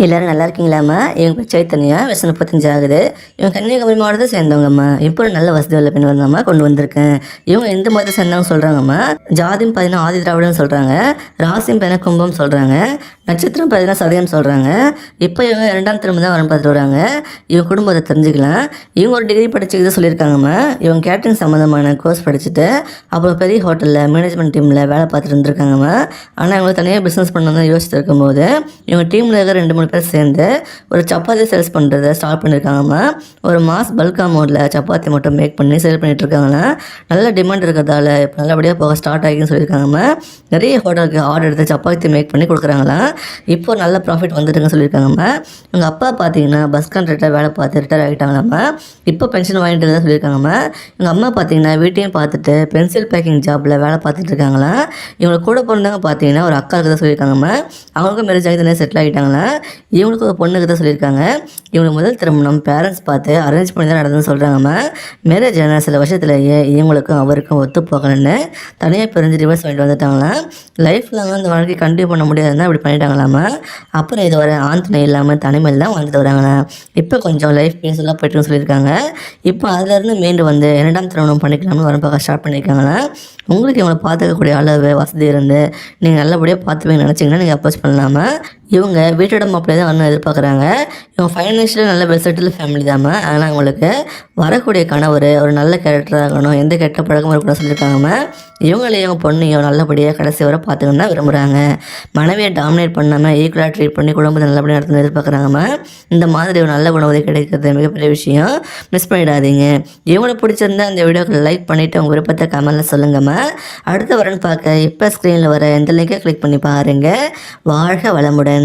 எல்லோரும் நல்லா இருக்கீங்களாம்மா? இவங்க பேர் சைத்தன்யா, வயசு 35 ஆகுது. இவங்க கன்னியாகுமரி மாவட்டத்தை சேர்ந்தவங்கம்மா. இப்போ ஒரு நல்ல வசதி உள்ள பெண் வந்தாம்மா கொண்டு வந்திருக்கேன். இவங்க எந்த மதத்தை சேர்ந்தவங்க சொல்கிறாங்கம்மா. ஜாதியும் பார்த்தீங்கன்னா ஆதி திராவிடம்னு சொல்கிறாங்க, ராசியும் பார்த்தீங்கன்னா கும்பம் சொல்கிறாங்க, நட்சத்திரம் பார்த்தீங்கன்னா சதயம் சொல்கிறாங்க. இப்போ இவங்க 2ஆம் திரும்ப தான் வரம் பார்த்துட்டு வராங்க. இவங்க குடும்பத்தை தெரிஞ்சுக்கலாம். இவங்க ஒரு டிகிரி படிச்சுக்கிட்டு சொல்லியிருக்காங்கம்மா. இவங்க கேட்டரிங் சம்மந்தமான கோர்ஸ் படிச்சுட்டு அப்புறம் பெரிய ஹோட்டலில் மேனேஜ்மெண்ட் டீமில் வேலை பார்த்துட்டு இருந்திருக்காங்கம்மா. ஆனால் இவங்களுக்கு தனியாக பிஸ்னஸ் பண்ணணும்னு யோசிச்சுட்டு இருக்கும்போது இவங்க டீமில் இருக்கிற 2-3 பேர் சேர்ந்து ஒரு சப்பாத்தி சேல்ஸ் பண்ணுறதை ஸ்டார்ட் பண்ணியிருக்காங்கம்மா. ஒரு மாஸ் பல்க் அமௌண்ட்டில் சப்பாத்தி மட்டும் மேக் பண்ணி சேல் பண்ணிட்டு இருக்காங்கன்னா நல்ல டிமாண்ட் இருக்கிறதால இப்போ நல்லபடியாக போக ஸ்டார்ட் ஆகின்னு சொல்லியிருக்காங்கம்மா. நிறைய ஹோட்டலுக்கு ஆர்டர் எடுத்து சப்பாத்தி மேக் பண்ணி கொடுக்குறாங்களாம். இப்போ நல்ல ப்ராஃபிட் வந்துட்டுங்க சொல்லியிருக்காங்கம்மா. எங்கள் அப்பா பார்த்தீங்கன்னா பஸ் கான்ட்ராக்டாக வேலை பார்த்து ரிட்டையர் ஆகிட்டாங்களாம்மா. இப்போ பென்ஷன் வாங்கிட்டு தான் சொல்லியிருக்காங்கம்மா. எங்கள் அம்மா பார்த்தீங்கன்னா வீட்டையும் பார்த்துட்டு பென்சில் பேக்கிங் ஜாப்பில் வேலை பார்த்துட்டு இருக்காங்களாம். இவங்க கூட பிறந்தவங்க பார்த்தீங்கன்னா ஒரு அக்கா தான் சொல்லியிருக்காங்கம்மா. அவங்களுக்கும் மேரேஜ் ஆகி தானே செட்டில் ஆகிட்டாங்களாம். இவங்களுக்கு ஒரு பொண்ணுக்கு தான் சொல்லியிருக்காங்க. இவங்களுக்கு முதல் திருமணம் பேரண்ட்ஸ் பார்த்து அரேஞ்ச் பண்ணி தான் நடந்ததுன்னு சொல்கிறாங்கம்மா. மேரேஜ் ஆன சில வருஷத்துலேயே இவங்களுக்கும் அவருக்கும் ஒத்து போகணுன்னு தனியாக பிரிஞ்சு டிவோர்ஸ் பண்ணிட்டு வந்துட்டாங்களாம். லைஃப் லாங் அந்த வாழ்க்கை கண்டினியூ பண்ண முடியாதுன்னா இப்படி பண்ணிட்டாங்களாம்மா. அப்புறம் இது வர ஆந்தனை இல்லாமல் தனிமையில் தான் வந்துட்டு வராங்களாம். இப்போ கொஞ்சம் லைஃப் பீஸ்ஃபுல்லாக போய்ட்டுன்னு சொல்லியிருக்காங்க. இப்போ அதுலேருந்து மீண்டு வந்து 2ஆம் திருமணம் பண்ணிக்கலாம்னு வர பார்க்க ஸ்டார்ட் பண்ணியிருக்காங்களாம். உங்களுக்கு இவங்களை பார்த்துக்கக்கூடிய அளவு வசதி இருந்து நீங்கள் நல்லபடியாக பார்த்துப்பீங்கன்னு நினச்சிங்கன்னா நீங்கள் அப்ரோச் பண்ணலாமா. இவங்க வீட்டோட மாப்பிள்ளை தான் வரணும் எதிர்பார்க்குறாங்க. இவங்க ஃபைனான்ஷியலாக நல்ல வெல் செட்டில் ஃபேமிலி தாம்மா. ஆனால் அவங்களுக்கு வரக்கூடிய கணவர் ஒரு நல்ல கேரக்டராக இருக்கணும், எந்த கெட்ட பழக்கமும் இருக்கணும்னு சொல்லியிருக்காங்கம்மா. இவங்களையும் பொண்ணையும் நல்லபடியாக கடைசி வரை பார்த்துக்கணும் தான் விரும்புகிறாங்க. மனைவியை டாமினேட் பண்ணாமல் ஈக்குவலாக ட்ரீட் பண்ணி குடும்பத்தை நல்லபடியாக நடத்தணும் எதிர்பார்க்குறாங்கம்மா. இந்த மாதிரி ஒரு நல்ல குணவதி கிடைக்கிறது மிகப்பெரிய விஷயம். மிஸ் பண்ணிடாதீங்க. இவங்களை பிடிச்சிருந்தா அந்த வீடியோக்கு லைக் பண்ணிவிட்டு உங்கள் விருப்பத்தை கமெண்ட்டில் சொல்லுங்கம்மா. அடுத்த வரன்னு பார்க்க இப்போ ஸ்க்ரீனில் வர எந்த லிங்கை கிளிக் பண்ணி பாருங்கள். வாழ்க வளமுடன்.